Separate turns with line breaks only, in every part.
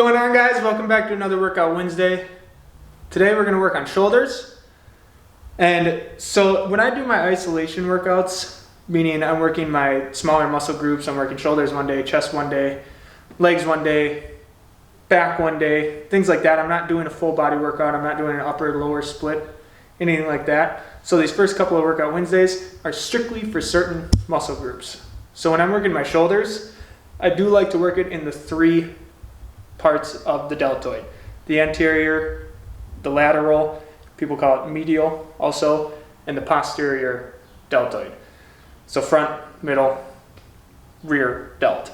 going on, guys? Welcome back to another Workout Wednesday. Today we're going to work on shoulders. And so when I do my isolation workouts, meaning I'm working my smaller muscle groups, I'm working shoulders one day, chest one day, legs one day, back one day, things like that. I'm not doing a full body workout. I'm not doing an upper lower split, anything like that. So these first couple of Workout Wednesdays are strictly for certain muscle groups. So when I'm working my shoulders, I do like to work it in the three parts of the deltoid. The anterior, the lateral, people call it medial also, and the posterior deltoid. So front, middle, rear delt.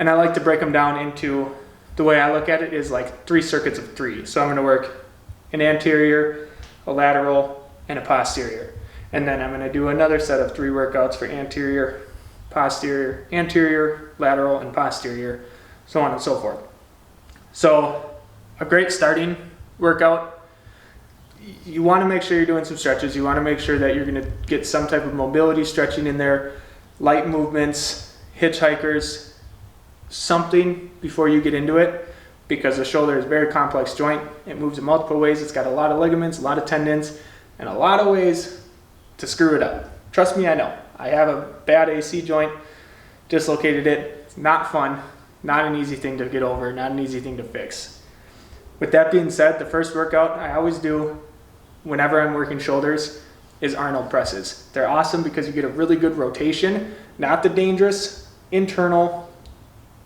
And I like to break them down into, the way I look at it is like 3 circuits of 3. So I'm going to work an anterior, a lateral, and a posterior. And then I'm going to do another set of 3 workouts for anterior, posterior, anterior, lateral, and posterior, so on and so forth. So a great starting workout, you want to make sure you're doing some stretches. You want to make sure that you're going to get some type of mobility stretching in there, light movements, hitchhikers, something before you get into it, because the shoulder is a very complex joint. It moves in multiple ways. It's got a lot of ligaments, a lot of tendons, and a lot of ways to screw it up. Trust me, I know. I have a bad AC joint, dislocated it. It's not fun. Not an easy thing to get over, not an easy thing to fix. With that being said, the first workout I always do whenever I'm working shoulders is Arnold presses. They're awesome because you get a really good rotation, not the dangerous internal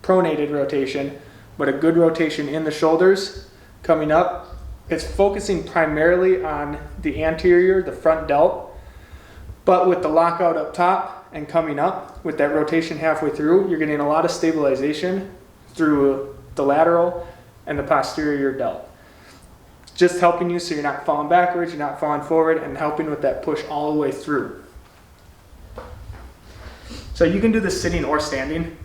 pronated rotation, but a good rotation in the shoulders coming up. It's focusing primarily on the anterior, the front delt, but with the lockout up top and coming up with that rotation halfway through, you're getting a lot of stabilization through the lateral and the posterior delt. Just helping you so you're not falling backwards, you're not falling forward, and helping with that push all the way through. So you can do this sitting or standing.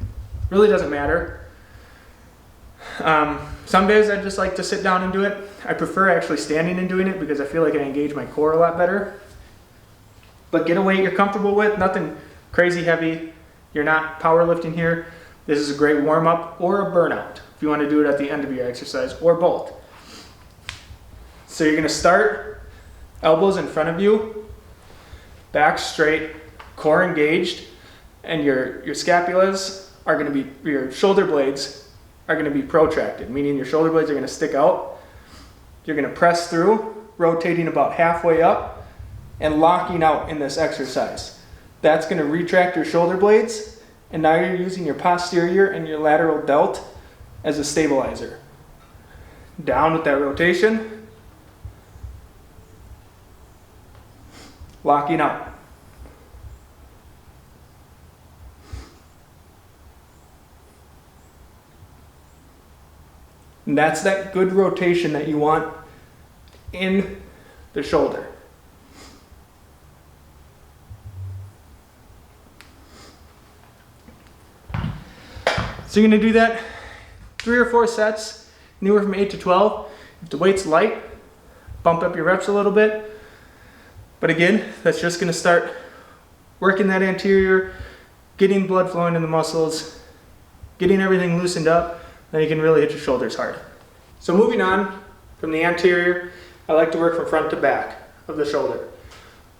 Really doesn't matter. Some days I just like to sit down and do it. I prefer actually standing and doing it because I feel like I engage my core a lot better. But get a weight you're comfortable with, nothing crazy heavy. You're not powerlifting here. This is a great warm-up or a burnout if you want to do it at the end of your exercise, or both. So you're going to start elbows in front of you, back straight, core engaged, and your scapulas are going to be, your shoulder blades are going to be protracted, meaning your shoulder blades are going to stick out. You're going to press through, rotating about halfway up, and locking out in this exercise. That's going to retract your shoulder blades, and now you're using your posterior and your lateral delt as a stabilizer. Down with that rotation, locking out. And that's that good rotation that you want in the shoulder. So you're going to do that 3 or 4 sets, anywhere from 8 to 12. If the weight's light, bump up your reps a little bit. But again, that's just going to start working that anterior, getting blood flowing in the muscles, getting everything loosened up, then you can really hit your shoulders hard. So moving on from the anterior, I like to work from front to back of the shoulder.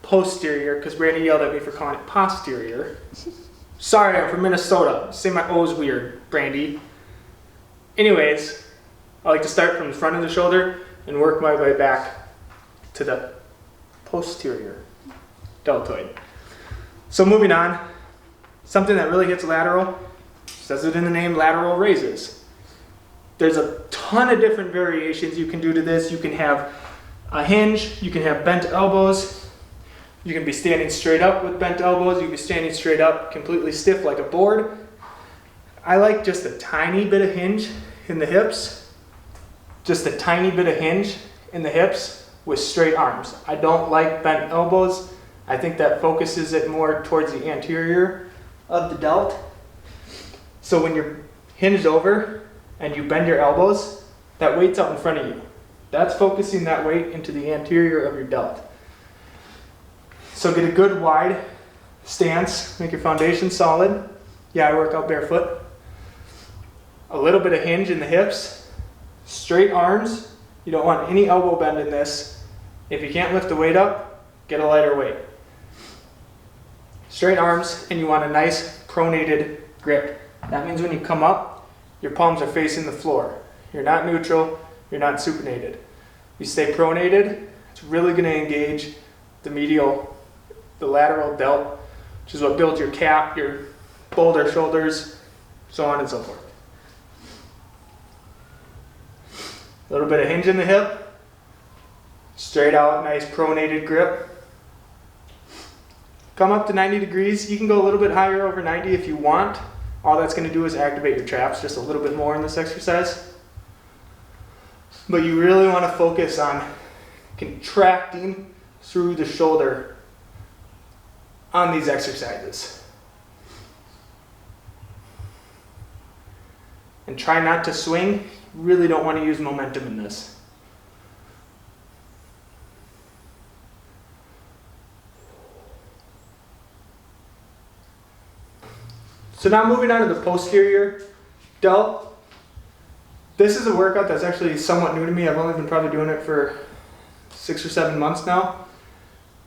Posterior, because Brandy yelled at me for calling it posterior. Sorry, I'm from Minnesota. Say my O's weird, Brandy. Anyways, I like to start from the front of the shoulder and work my way back to the posterior deltoid. So moving on, something that really hits lateral, says it in the name, lateral raises. There's a ton of different variations you can do to this. You can have a hinge, you can have bent elbows, you can be standing straight up with bent elbows, you can be standing straight up completely stiff like a board. I like just a tiny bit of hinge in the hips, just a tiny bit of hinge in the hips with straight arms. I don't like bent elbows. I think that focuses it more towards the anterior of the delt. So when you're hinged over and you bend your elbows, that weight's out in front of you. That's focusing that weight into the anterior of your delt. So get a good wide stance, make your foundation solid. Yeah, I work out barefoot. A little bit of hinge in the hips, Straight arms, you don't want any elbow bend in this. If you can't lift the weight up, get a lighter weight. Straight arms, and you want a nice pronated grip. That means when you come up, your palms are facing the floor. You're not neutral, you're not supinated. You stay pronated, it's really going to engage the lateral delt, which is what builds your cap, your boulder shoulders, so on and so forth. A little bit of hinge in the hip, straight out, nice pronated grip. Come up to 90 degrees. You can go a little bit higher over 90 if you want. All that's going to do is activate your traps just a little bit more in this exercise. But you really want to focus on contracting through the shoulder on these exercises. And try not to swing. You really don't want to use momentum in this. So now moving on to the posterior delt. This is a workout that's actually somewhat new to me. I've only been probably doing it for 6 or 7 months now,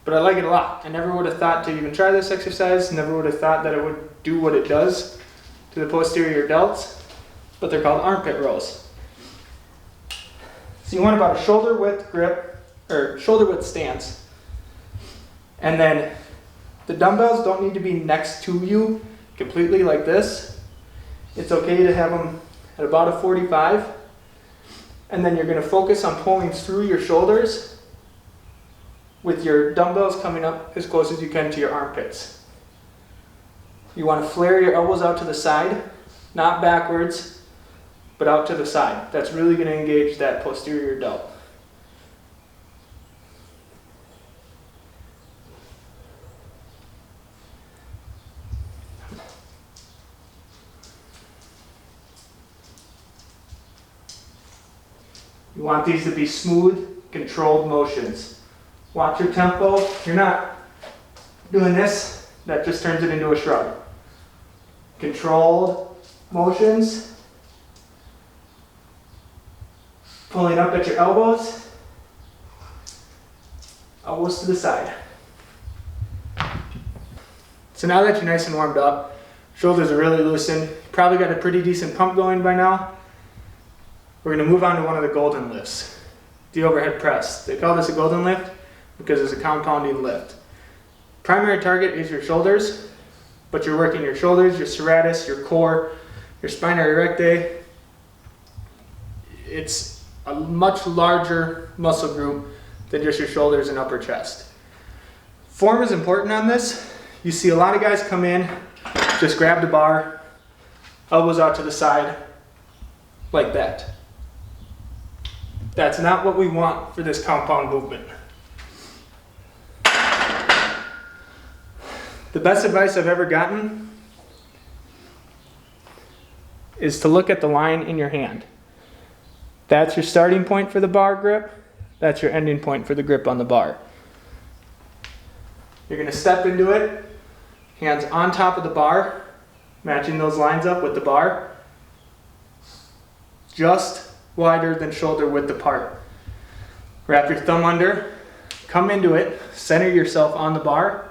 but I like it a lot. I never would have thought to even try this exercise, never would have thought that it would do what it does to the posterior delts, but they're called armpit rolls. So you want about a shoulder width grip, or shoulder width stance, and then the dumbbells don't need to be next to you completely like this. It's okay to have them at about a 45, and then you're going to focus on pulling through your shoulders with your dumbbells coming up as close as you can to your armpits. You want to flare your elbows out to the side, not backwards, but out to the side. That's really going to engage that posterior delt. You want these to be smooth, controlled motions. Watch your tempo. You're not doing this, that just turns it into a shrug. Controlled motions. Pulling up at your elbows. Elbows to the side. So now that you're nice and warmed up, shoulders are really loosened, probably got a pretty decent pump going by now. We're going to move on to one of the golden lifts, the overhead press. They call this a golden lift because it's a compounding lift. Primary target is your shoulders, but you're working your shoulders, your serratus, your core, your spina erecta. It's a much larger muscle group than just your shoulders and upper chest. Form is important on this. You see a lot of guys come in, just grab the bar, elbows out to the side, like that. That's not what we want for this compound movement. The best advice I've ever gotten is to look at the line in your hand. That's your starting point for the bar grip. That's your ending point for the grip on the bar. You're going to step into it, hands on top of the bar, matching those lines up with the bar. Just wider than shoulder width apart. Wrap your thumb under, come into it, center yourself on the bar,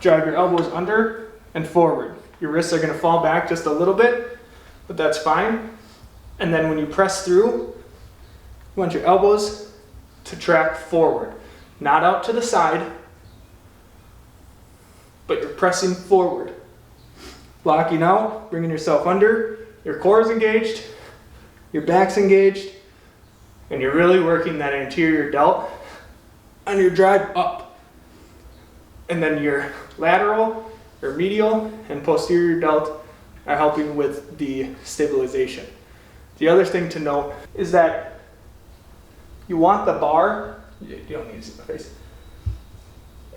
drive your elbows under and forward. Your wrists are going to fall back just a little bit, but that's fine. And then when you press through, you want your elbows to track forward, not out to the side, but you're pressing forward. Locking out, bringing yourself under, your core is engaged, your back's engaged, and you're really working that anterior delt on your drive up. And then your lateral, your medial, and posterior delt are helping with the stabilization. The other thing to note is that you want the bar, you don't need to see my face,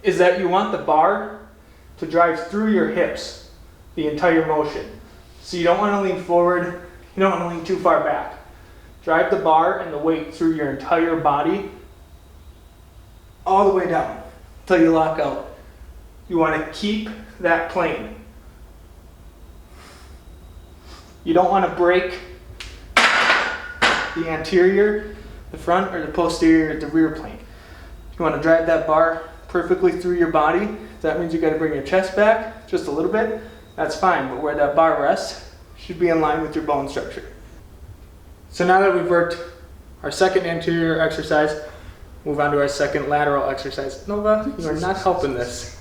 is that you want the bar to drive through your hips the entire motion. So you don't want to lean forward, you don't want to lean too far back. Drive the bar and the weight through your entire body all the way down until you lock out. You want to keep that plane. You don't want to break the anterior, the front, or the posterior, the rear plank. You want to drive that bar perfectly through your body. That means you got to bring your chest back just a little bit. That's fine, but where that bar rests should be in line with your bone structure. So now that we've worked our second anterior exercise, move on to our second lateral exercise. Nova, you are not helping this.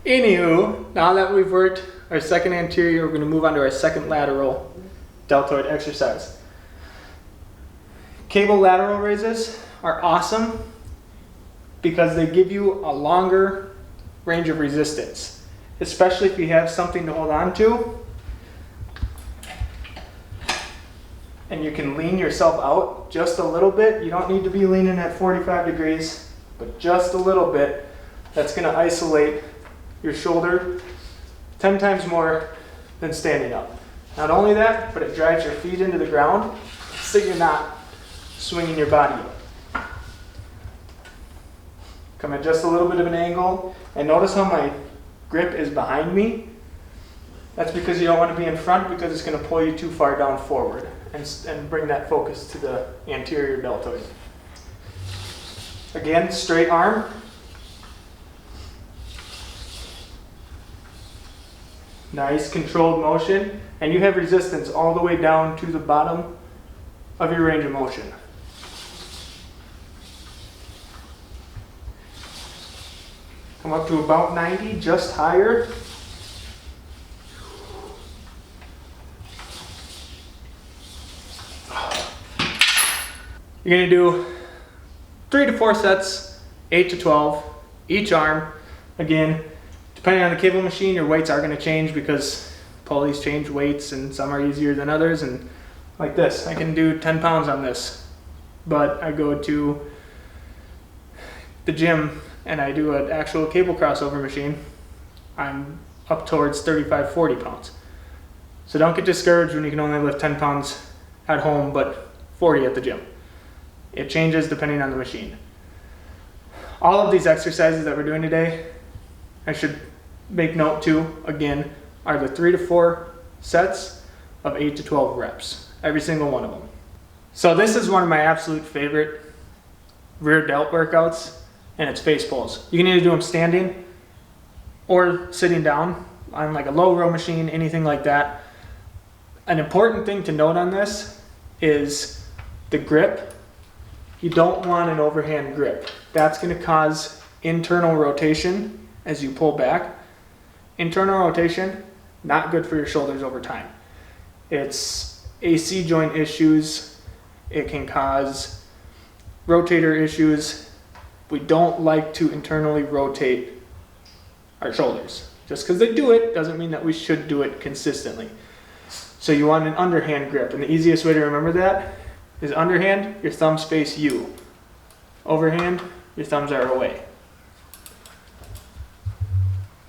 Anywho, now that we've worked our second anterior, we're going to move on to our second lateral deltoid exercise. Cable lateral raises are awesome because they give you a longer range of resistance, especially if you have something to hold on to and you can lean yourself out just a little bit. You don't need to be leaning at 45 degrees, but just a little bit. That's going to isolate your shoulder 10 times more than standing up. Not only that, but it drives your feet into the ground so you're not swinging your body up. Come at just a little bit of an angle, and notice how my grip is behind me. That's because you don't want to be in front, because it's going to pull you too far down forward and bring that focus to the anterior deltoid. Again, straight arm. Nice controlled motion, and you have resistance all the way down to the bottom of your range of motion. Come up to about 90, just higher. You're going to do 3 to 4 sets, 8 to 12, each arm. Again, depending on the cable machine, your weights are going to change because pulleys change weights and some are easier than others. And like this, I can do 10 pounds on this, but I go to the gym and I do an actual cable crossover machine, I'm up towards 35, 40 pounds. So don't get discouraged when you can only lift 10 pounds at home, but 40 at the gym. It changes depending on the machine. All of these exercises that we're doing today, I should make note too, again, are the 3 to 4 sets of 8 to 12 reps, every single one of them. So this is one of my absolute favorite rear delt workouts, and it's face pulls. You can either do them standing or sitting down on like a low row machine, anything like that. An important thing to note on this is the grip. You don't want an overhand grip. That's going to cause internal rotation as you pull back. Internal rotation, not good for your shoulders over time. It's AC joint issues. It can cause rotator issues. We don't like to internally rotate our shoulders. Just because they do it doesn't mean that we should do it consistently. So you want an underhand grip, and the easiest way to remember that is underhand, your thumbs face you. Overhand, your thumbs are away.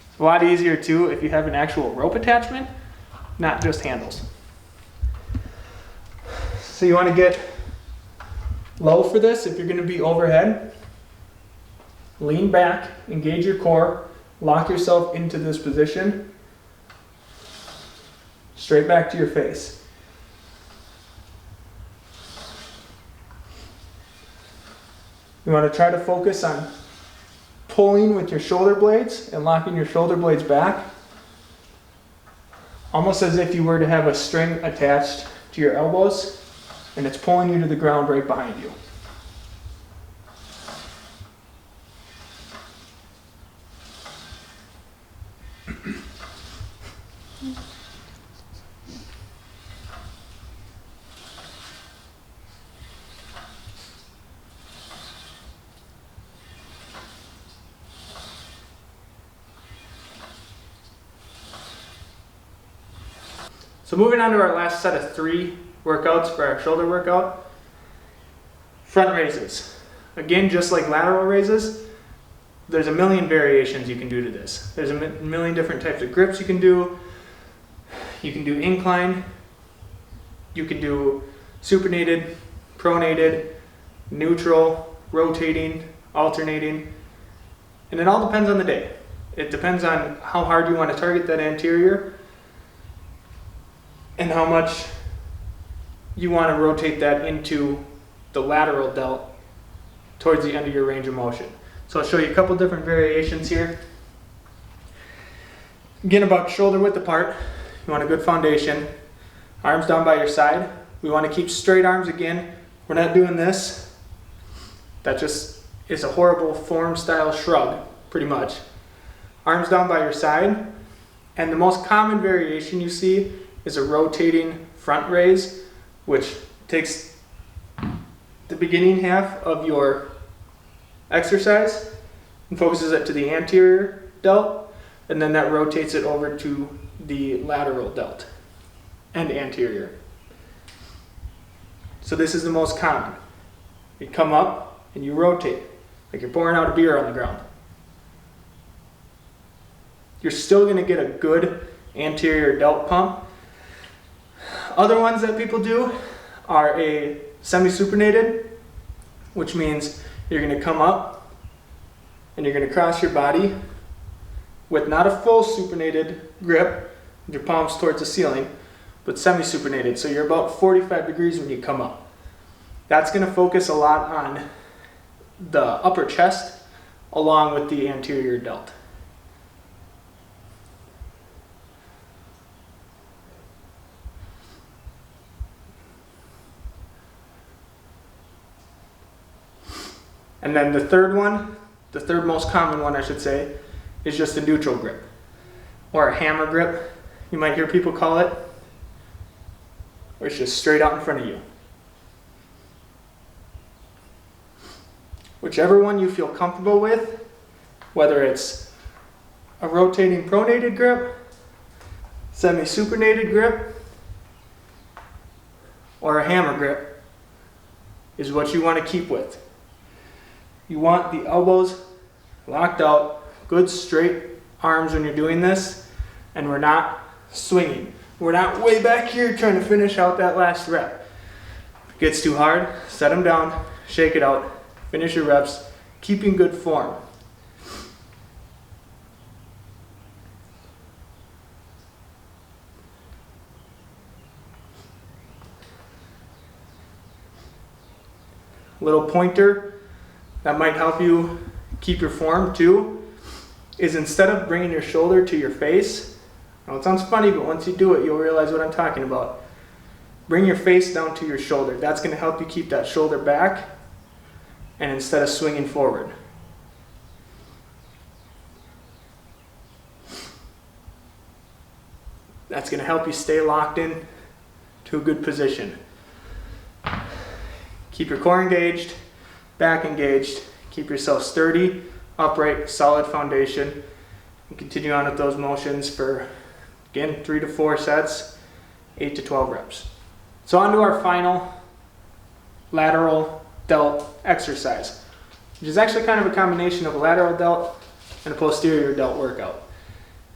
It's a lot easier too if you have an actual rope attachment, not just handles. So you want to get low for this if you're going to be overhead. Lean back, engage your core, lock yourself into this position. Straight back to your face. You want to try to focus on pulling with your shoulder blades and locking your shoulder blades back, almost as if you were to have a string attached to your elbows and it's pulling you to the ground right behind you. So moving on to our last set of 3 workouts for our shoulder workout. Front raises. Again, just like lateral raises, there's a million variations you can do to this. There's a million different types of grips you can do. You can do incline. You can do supinated, pronated, neutral, rotating, alternating. And it all depends on the day. It depends on how hard you want to target that anterior and how much you want to rotate that into the lateral delt towards the end of your range of motion. So I'll show you a couple different variations here. Again, about shoulder width apart, you want a good foundation. Arms down by your side. We want to keep straight arms again. We're not doing this. That just is a horrible form style shrug, pretty much. Arms down by your side. And the most common variation you see is a rotating front raise, which takes the beginning half of your exercise and focuses it to the anterior delt, and then that rotates it over to the lateral delt and anterior. So this is the most common. You come up and you rotate, like you're pouring out a beer on the ground. You're still going to get a good anterior delt pump. Other ones that people do are a semi-supinated, which means you're going to come up and you're going to cross your body with not a full supinated grip, with your palms towards the ceiling, but semi-supinated. So you're about 45 degrees when you come up. That's going to focus a lot on the upper chest along with the anterior delt. And then the third one, the third most common one I should say, is just a neutral grip or a hammer grip, you might hear people call it, where it's just straight out in front of you. Whichever one you feel comfortable with, whether it's a rotating pronated grip, semi-supinated grip, or a hammer grip, is what you want to keep with. You want the elbows locked out, good straight arms when you're doing this, and we're not swinging. We're not way back here trying to finish out that last rep. If it gets too hard, set them down, shake it out, finish your reps, keeping good form. Little pointer that might help you keep your form too is instead of bringing your shoulder to your face, now it sounds funny, but once you do it, you'll realize what I'm talking about. Bring your face down to your shoulder. That's going to help you keep that shoulder back and instead of swinging forward. That's going to help you stay locked in to a good position. Keep your core engaged, back engaged, keep yourself sturdy, upright, solid foundation, and continue on with those motions for, again, 3 to 4 sets, 8 to 12 reps. So on to our final lateral delt exercise, which is actually kind of a combination of a lateral delt and a posterior delt workout,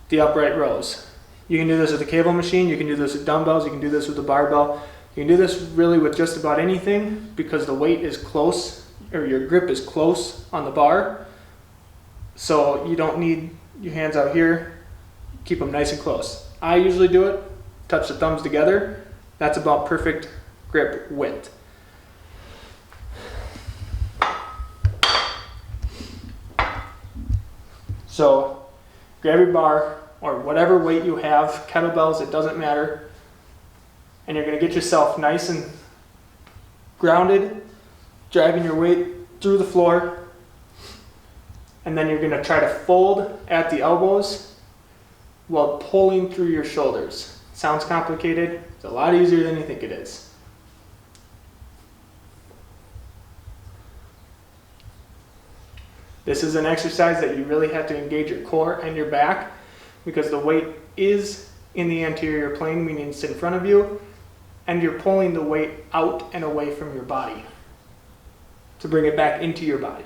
the upright rows. You can do this with a cable machine, you can do this with dumbbells, you can do this with a barbell. You can do this really with just about anything because the weight is close, or your grip is close on the bar. So you don't need your hands out here, keep them nice and close. I usually do it, touch the thumbs together. That's about perfect grip width. So grab your bar or whatever weight you have, kettlebells, it doesn't matter. And you're going to get yourself nice and grounded, driving your weight through the floor. And then you're going to try to fold at the elbows while pulling through your shoulders. Sounds complicated. It's a lot easier than you think it is. This is an exercise that you really have to engage your core and your back because the weight is in the anterior plane, meaning it's in front of you, and you're pulling the weight out and away from your body to bring it back into your body.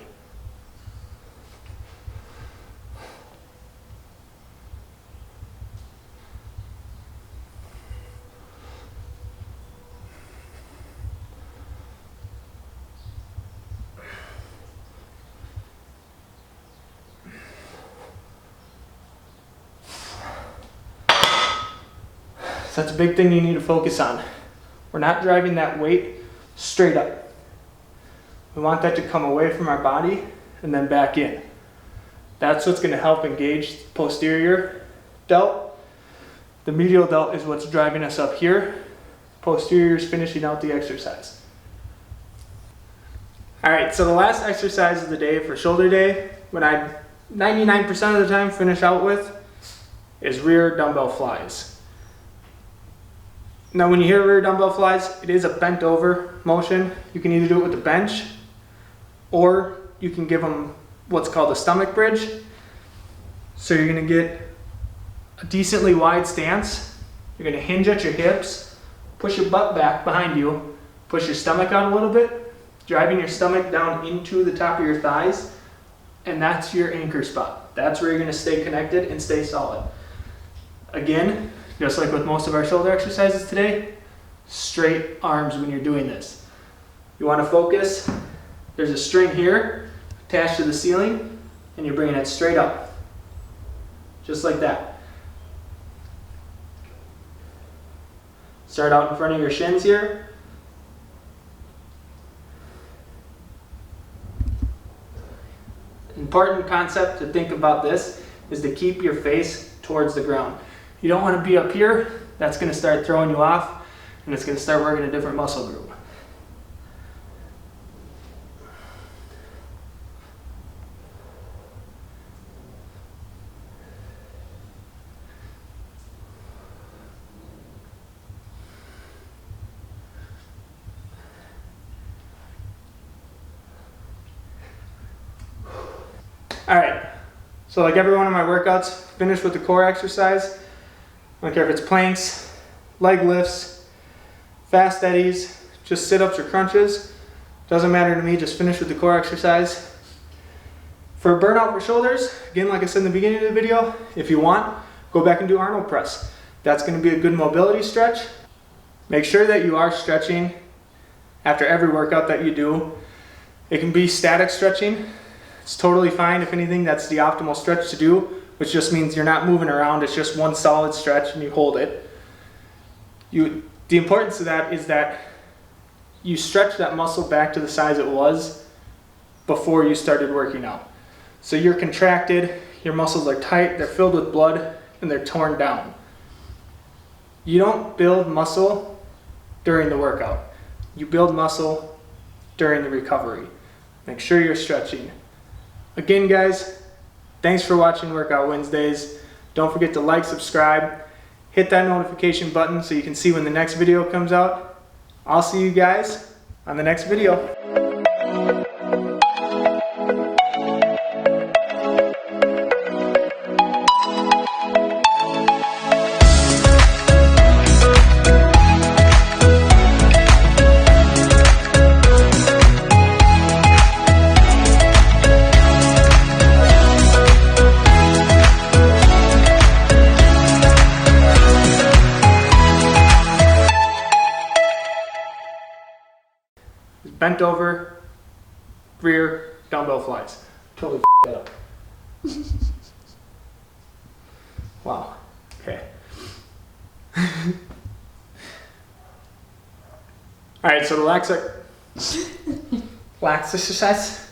So that's a big thing you need to focus on. We're not driving that weight straight up. We want that to come away from our body and then back in. That's what's going to help engage the posterior delt. The medial delt is what's driving us up here. Posterior is finishing out the exercise. All right, so the last exercise of the day for shoulder day, when I 99% of the time finish out with, is rear dumbbell flies. Now when you hear rear dumbbell flies, it is a bent over motion. You can either do it with the bench, or you can give them what's called a stomach bridge. So you're gonna get a decently wide stance. You're gonna hinge at your hips, push your butt back behind you, push your stomach out a little bit, driving your stomach down into the top of your thighs, and that's your anchor spot. That's where you're gonna stay connected and stay solid. Again, just like with most of our shoulder exercises today, straight arms when you're doing this. You wanna focus, there's a string here attached to the ceiling, and you're bringing it straight up, just like that. Start out in front of your shins here. Important concept to think about this is to keep your face towards the ground. You don't want to be up here. That's going to start throwing you off, and it's going to start working a different muscle group. All right, so like every one of my workouts, finish with the core exercise. I don't care if it's planks, leg lifts, fast eddies, just sit-ups or crunches. Doesn't matter to me, just finish with the core exercise. For burnout for shoulders, again, like I said in the beginning of the video, if you want, go back and do Arnold Press. That's gonna be a good mobility stretch. Make sure that you are stretching after every workout that you do. It can be static stretching. It's totally fine. If anything, that's the optimal stretch to do, which just means you're not moving around. It's just one solid stretch and you hold it. The importance of that is that you stretch that muscle back to the size it was before you started working out. So you're contracted, your muscles are tight, they're filled with blood, and they're torn down. You don't build muscle during the workout. You build muscle during the recovery. Make sure you're stretching. Again, guys, thanks for watching Workout Wednesdays. Don't forget to like, subscribe, hit that notification button so you can see when the next video comes out. I'll see you guys on the next video. Bent over, rear dumbbell flies. Totally that up. Wow. Okay. All right, so the lax exercise.